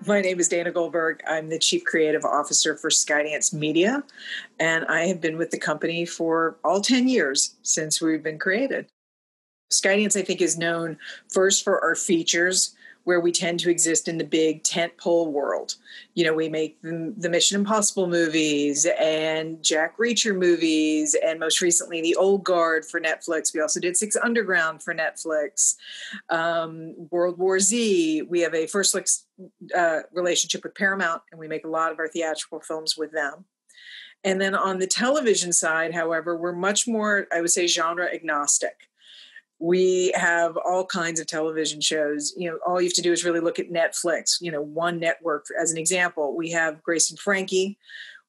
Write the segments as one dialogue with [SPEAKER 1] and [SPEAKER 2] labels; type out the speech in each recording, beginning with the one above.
[SPEAKER 1] My name is Dana Goldberg. I'm the Chief Creative Officer for Skydance Media, and I have been with the company for all 10 years since we've been created. Skydance, I think, is known first for our features, where we tend to exist in the big tentpole world. You know, we make the Mission Impossible movies and Jack Reacher movies, and most recently the Old Guard for Netflix. We also did Six Underground for Netflix. World War Z. We have a first look relationship with Paramount, and we make a lot of our theatrical films with them. And then on the television side, however, we're much more, I would say, genre agnostic. We have all kinds of television shows. You know, all you have to do is really look at Netflix, you know, one network. As an example, we have Grace and Frankie,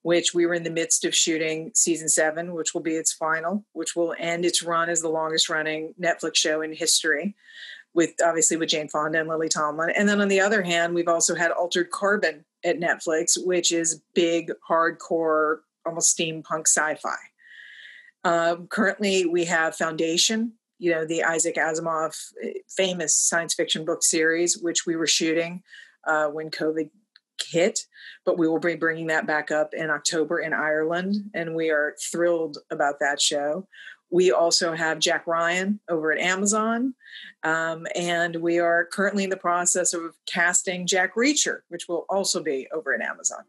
[SPEAKER 1] which we were in the midst of shooting season 7, which will be its final, which will end its run as the longest running Netflix show in history, with obviously with Jane Fonda and Lily Tomlin. And then on the other hand, we've also had Altered Carbon at Netflix, which is big, hardcore, almost steampunk sci-fi. Currently, we have Foundation, you know, the Isaac Asimov famous science fiction book series, which we were shooting when COVID hit, but we will be bringing that back up in October in Ireland, and we are thrilled about that show. We also have Jack Ryan over at Amazon, and we are currently in the process of casting Jack Reacher, which will also be over at Amazon.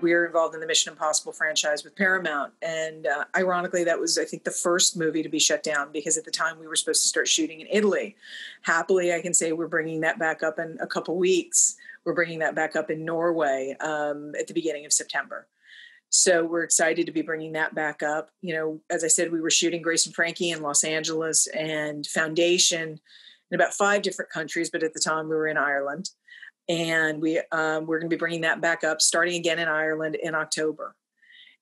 [SPEAKER 1] We are involved in the Mission Impossible franchise with Paramount. And ironically, that was, I think, the first movie to be shut down, because at the time we were supposed to start shooting in Italy. Happily, I can say we're bringing that back up in a couple weeks. We're bringing that back up in Norway at the beginning of September. So we're excited to be bringing that back up. You know, as I said, we were shooting Grace and Frankie in Los Angeles and Foundation in about 5 different countries, but at the time we were in Ireland. And we're going to be bringing that back up, starting again in Ireland in October.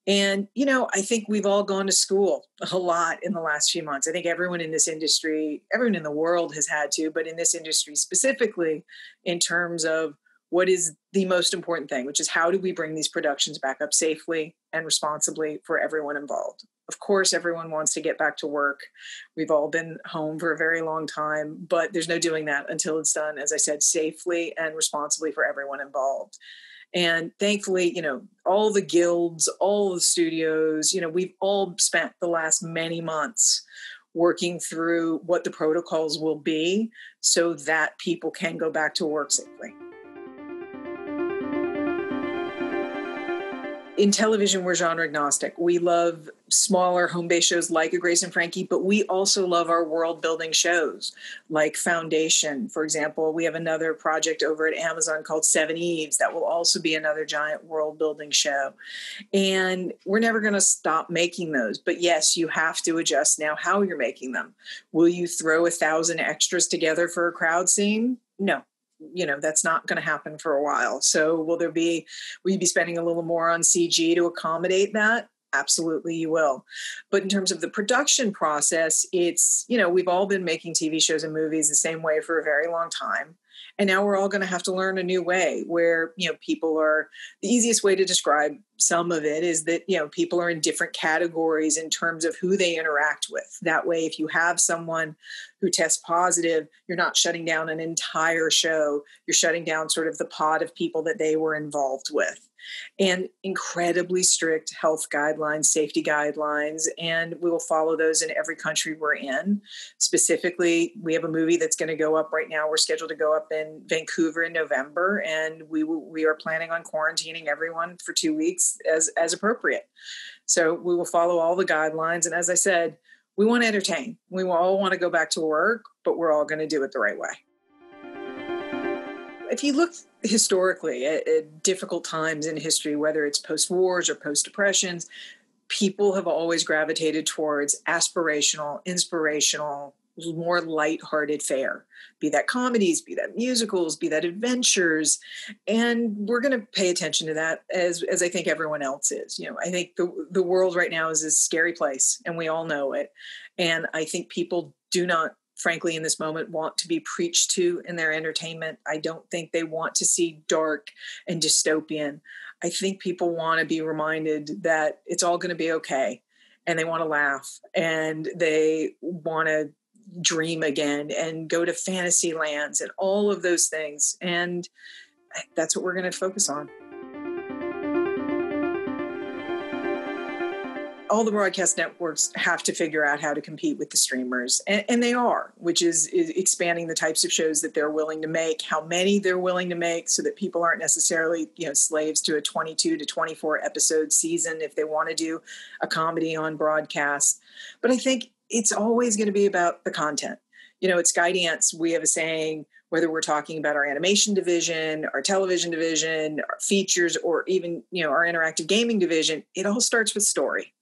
[SPEAKER 1] And, you know, I think we've all gone to school a lot in the last few months. I think everyone in this industry, everyone in the world has had to, but in this industry specifically, in terms of what is the most important thing, which is how do we bring these productions back up safely and responsibly for everyone involved. Of course, everyone wants to get back to work. We've all been home for a very long time, but there's no doing that until it's done, as I said, safely and responsibly for everyone involved. And thankfully, you know, all the guilds, all the studios, you know, we've all spent the last many months working through what the protocols will be so that people can go back to work safely. In television, we're genre agnostic. We love smaller home-based shows like A Grace and Frankie, but we also love our world-building shows like Foundation. For example, we have another project over at Amazon called Seven Eves that will also be another giant world-building show. And we're never going to stop making those. But yes, you have to adjust now how you're making them. Will you throw 1,000 extras together for a crowd scene? No. You know, that's not going to happen for a while. So will you be spending a little more on CG to accommodate that? Absolutely, you will. But in terms of the production process, it's, you know, we've all been making TV shows and movies the same way for a very long time. And now we're all going to have to learn a new way where, you know, the easiest way to describe some of it is that, you know, people are in different categories in terms of who they interact with. That way, if you have someone who tests positive, you're not shutting down an entire show. You're shutting down sort of the pod of people that they were involved with. And incredibly strict health guidelines, safety guidelines, and we will follow those in every country we're in. Specifically, we have a movie that's going to go up right now. We're scheduled to go up in Vancouver in November, and we are planning on quarantining everyone for 2 weeks as appropriate. So we will follow all the guidelines. And as I said, we want to entertain. We all want to go back to work, but we're all going to do it the right way. If you look historically at difficult times in history, whether it's post-wars or post-depressions, people have always gravitated towards aspirational, inspirational, more lighthearted fare, be that comedies, be that musicals, be that adventures. And we're going to pay attention to that as I think everyone else is. You know, I think the world right now is a scary place, and we all know it. And I think people do not, frankly, in this moment, want to be preached to in their entertainment. I don't think they want to see dark and dystopian. I think people want to be reminded that it's all going to be okay, and they want to laugh, and they want to dream again and go to fantasy lands and all of those things. And that's what we're going to focus on. All the broadcast networks have to figure out how to compete with the streamers, and they are, which is expanding the types of shows that they're willing to make, how many they're willing to make, so that people aren't necessarily, slaves to a 22 to 24 episode season if they want to do a comedy on broadcast. But I think it's always going to be about the content. At Skydance, we have a saying, whether we're talking about our animation division, our television division, our features, or even, our interactive gaming division, it all starts with story.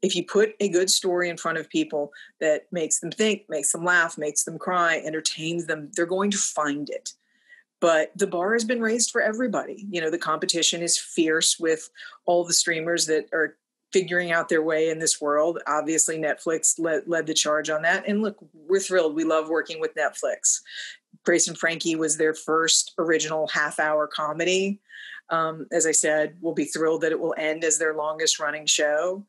[SPEAKER 1] If you put a good story in front of people that makes them think, makes them laugh, makes them cry, entertains them, they're going to find it. But the bar has been raised for everybody. The competition is fierce with all the streamers that are figuring out their way in this world. Obviously, Netflix led the charge on that. And look, we're thrilled. We love working with Netflix. Grace and Frankie was their first original half-hour comedy. As I said, we'll be thrilled that it will end as their longest-running show.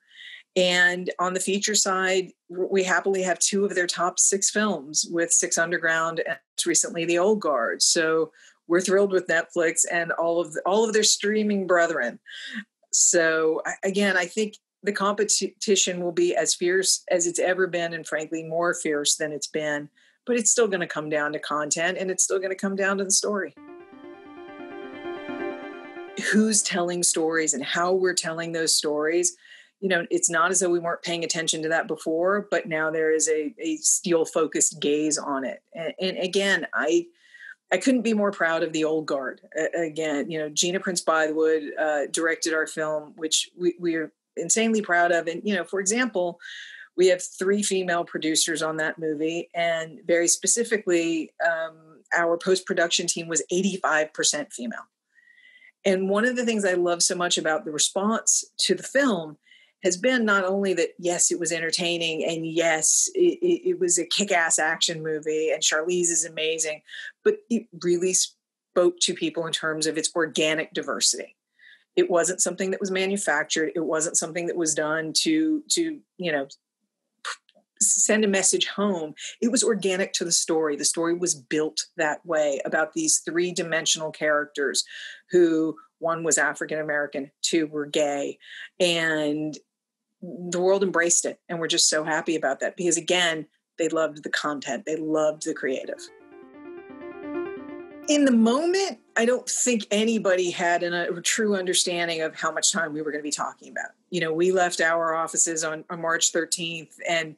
[SPEAKER 1] And on the feature side, we happily have 2 of their top 6 films with Six Underground and recently The Old Guard. So we're thrilled with Netflix and all of their streaming brethren. So again, I think the competition will be as fierce as it's ever been, and frankly, more fierce than it's been. But it's still going to come down to content, and it's still going to come down to the story. Who's telling stories and how we're telling those stories. It's not as though we weren't paying attention to that before, but now there is a steel-focused gaze on it. And again, I couldn't be more proud of The Old Guard. Again, Gina Prince-Bythewood directed our film, which we're insanely proud of. And, for example, we have 3 female producers on that movie. And very specifically, our post-production team was 85% female. And one of the things I love so much about the response to the film has been not only that, yes, it was entertaining, and yes, it was a kick-ass action movie, and Charlize is amazing, but it really spoke to people in terms of its organic diversity. It wasn't something that was manufactured. It wasn't something that was done to send a message home. It was organic to the story. The story was built that way about these 3-dimensional characters who, one was African-American, 2 were gay, and the world embraced it. And we're just so happy about that because, again, they loved the content. They loved the creative. In the moment, I don't think anybody had a true understanding of how much time we were going to be talking about. We left our offices on March 13th, and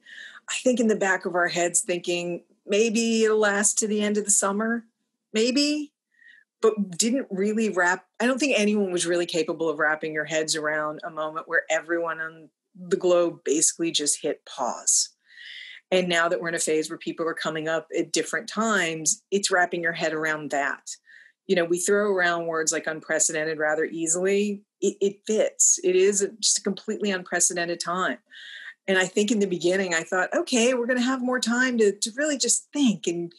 [SPEAKER 1] I think in the back of our heads thinking maybe it'll last to the end of the summer, maybe, but didn't really I don't think anyone was really capable of wrapping your heads around a moment where everyone on the globe basically just hit pause. And now that we're in a phase where people are coming up at different times, it's wrapping your head around that. We throw around words like unprecedented rather easily. It fits. It is just a completely unprecedented time. And I think in the beginning, I thought, okay, we're going to have more time to really just think and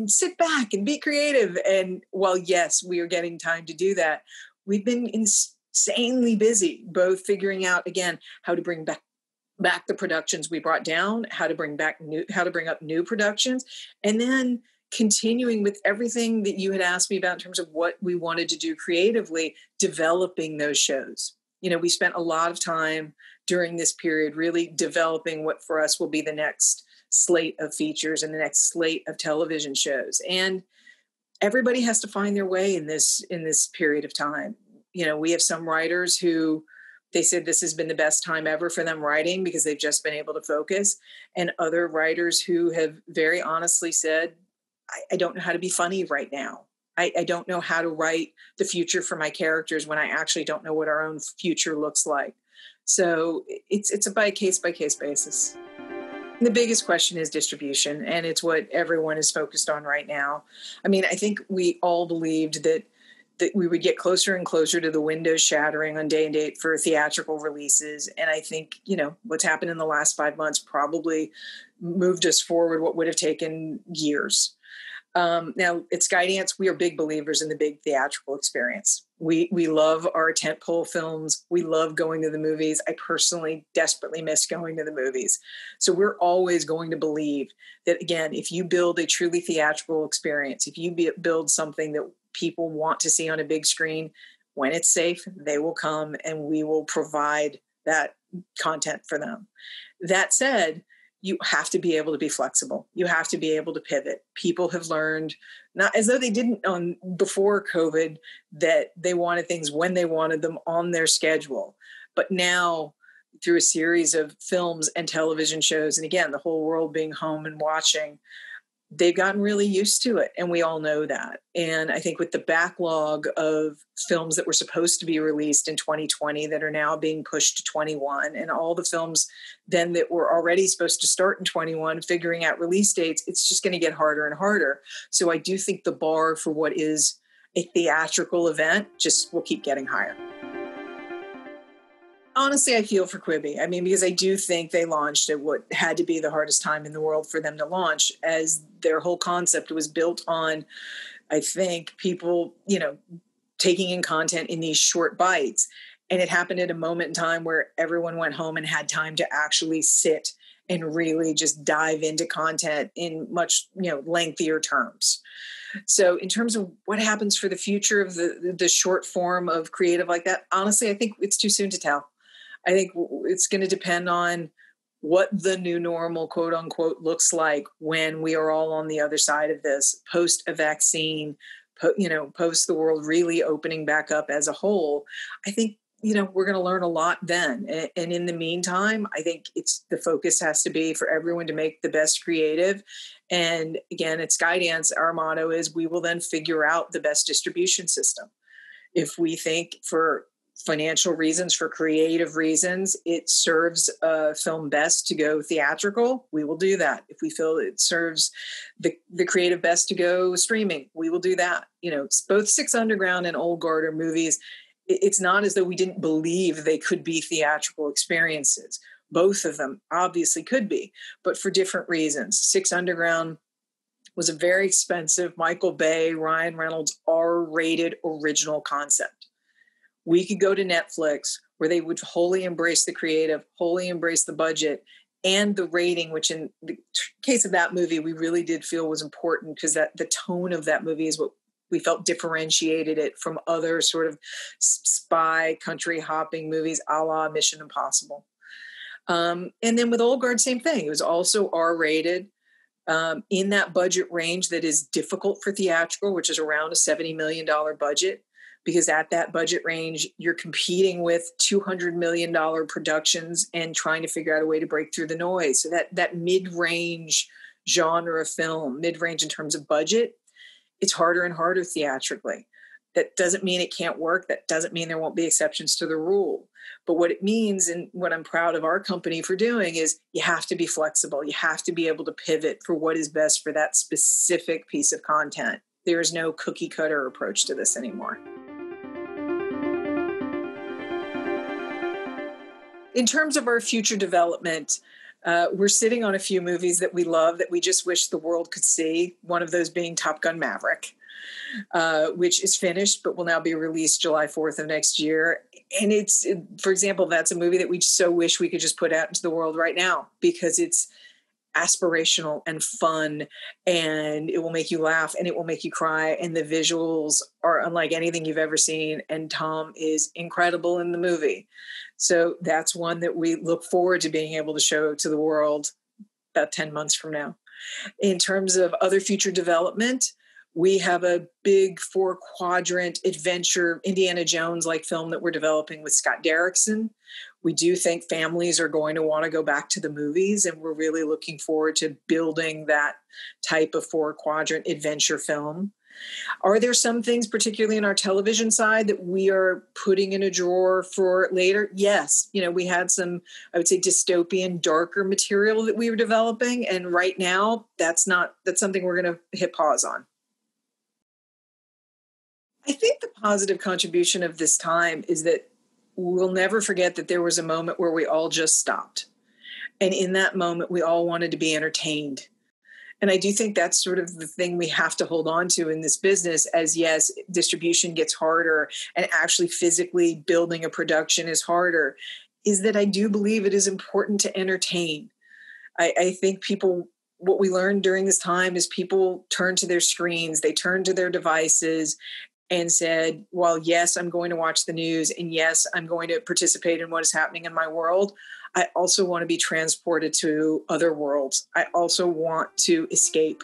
[SPEAKER 1] sit back and be creative. And while, yes, we are getting time to do that, we've been insanely busy, both figuring out, again, how to bring back the productions we brought down, how to bring up new productions, and then continuing with everything that you had asked me about in terms of what we wanted to do creatively, developing those shows. We spent a lot of time during this period really developing what for us will be the next slate of features and the next slate of television shows. And everybody has to find their way in this period of time. We have some writers who they said this has been the best time ever for them writing because they've just been able to focus. And other writers who have very honestly said, I don't know how to be funny right now. I don't know how to write the future for my characters when I actually don't know what our own future looks like. So it's a by case basis. The biggest question is distribution, and it's what everyone is focused on right now. I mean, I think we all believed that we would get closer and closer to the windows shattering on day and date for theatrical releases. And I think, what's happened in the last 5 months probably moved us forward what would have taken years. Now, at Skydance, we are big believers in the big theatrical experience. We love our tentpole films. We love going to the movies. I personally desperately miss going to the movies. So we're always going to believe that, again, if you build a truly theatrical experience, if you build something that people want to see on a big screen, when it's safe, they will come and we will provide that content for them. That said, you have to be able to be flexible. You have to be able to pivot. People have learned, not as though they didn't before COVID, that they wanted things when they wanted them on their schedule. But now, through a series of films and television shows, and again, the whole world being home and watching, they've gotten really used to it. And we all know that. And I think with the backlog of films that were supposed to be released in 2020 that are now being pushed to 21, and all the films then that were already supposed to start in 21, figuring out release dates, it's just going to get harder and harder. So I do think the bar for what is a theatrical event just will keep getting higher. Honestly, I feel for Quibi. I mean, because I do think they launched at what had to be the hardest time in the world for them to launch, as their whole concept was built on, I think, people, taking in content in these short bites. And it happened at a moment in time where everyone went home and had time to actually sit and really just dive into content in much, lengthier terms. So in terms of what happens for the future of the short form of creative like that, honestly, I think it's too soon to tell. I think it's going to depend on what the new normal, quote unquote, looks like when we are all on the other side of this, post a vaccine, post the world really opening back up as a whole. I think, we're going to learn a lot then. And in the meantime, I think the focus has to be for everyone to make the best creative. And again, at Skydance, our motto is we will then figure out the best distribution system. If we think for financial reasons, for creative reasons, it serves a film best to go theatrical, we will do that. If we feel it serves the creative best to go streaming, we will do that. Both Six Underground and Old Guard are movies. It's not as though we didn't believe they could be theatrical experiences. Both of them obviously could be, but for different reasons. Six Underground was a very expensive Michael Bay, Ryan Reynolds, R-rated original concept. We could go to Netflix where they would wholly embrace the creative, wholly embrace the budget, and the rating, which in the case of that movie, we really did feel was important because that the tone of that movie is what we felt differentiated it from other sort of spy country hopping movies a la Mission Impossible. And then with Old Guard, same thing. It was also R-rated in that budget range that is difficult for theatrical, which is around a $70 million budget. Because at that budget range, you're competing with $200 million productions and trying to figure out a way to break through the noise. So that mid-range genre of film, mid-range in terms of budget, it's harder and harder theatrically. That doesn't mean it can't work. That doesn't mean there won't be exceptions to the rule. But what it means, and what I'm proud of our company for doing, is you have to be flexible. You have to be able to pivot for what is best for that specific piece of content. There is no cookie cutter approach to this anymore. In terms of our future development, we're sitting on a few movies that we love that we just wish the world could see. One of those being Gun Maverick, which is finished but will now be released July 4th of next year. And for example, that's a movie that we so wish we could just put out into the world right now because it's aspirational and fun, and it will make you laugh and it will make you cry, and the visuals are unlike anything you've ever seen, and Tom is incredible in the movie. So that's one that we look forward to being able to show to the world about 10 months from now. In terms of other future development, we have a big 4-quadrant adventure Indiana Jones-like film that we're developing with Scott Derrickson. We do think families are going to want to go back to the movies, and we're really looking forward to building that type of 4-quadrant adventure film. Are there some things, particularly in our television side, that we are putting in a drawer for later? Yes. We had some, I would say, dystopian, darker material that we were developing. And right now, that's something we're going to hit pause on. I think the positive contribution of this time is that we'll never forget that there was a moment where we all just stopped. And in that moment, we all wanted to be entertained. And I do think that's sort of the thing we have to hold on to in this business, as yes, distribution gets harder and actually physically building a production is harder, is that I do believe it is important to entertain. I think what we learned during this time is people turn to their screens, they turn to their devices and said, well, yes, I'm going to watch the news, and yes, I'm going to participate in what is happening in my world. I also want to be transported to other worlds. I also want to escape.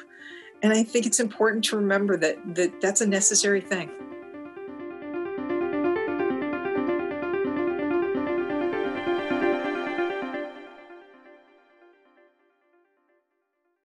[SPEAKER 1] And I think it's important to remember that that's a necessary thing.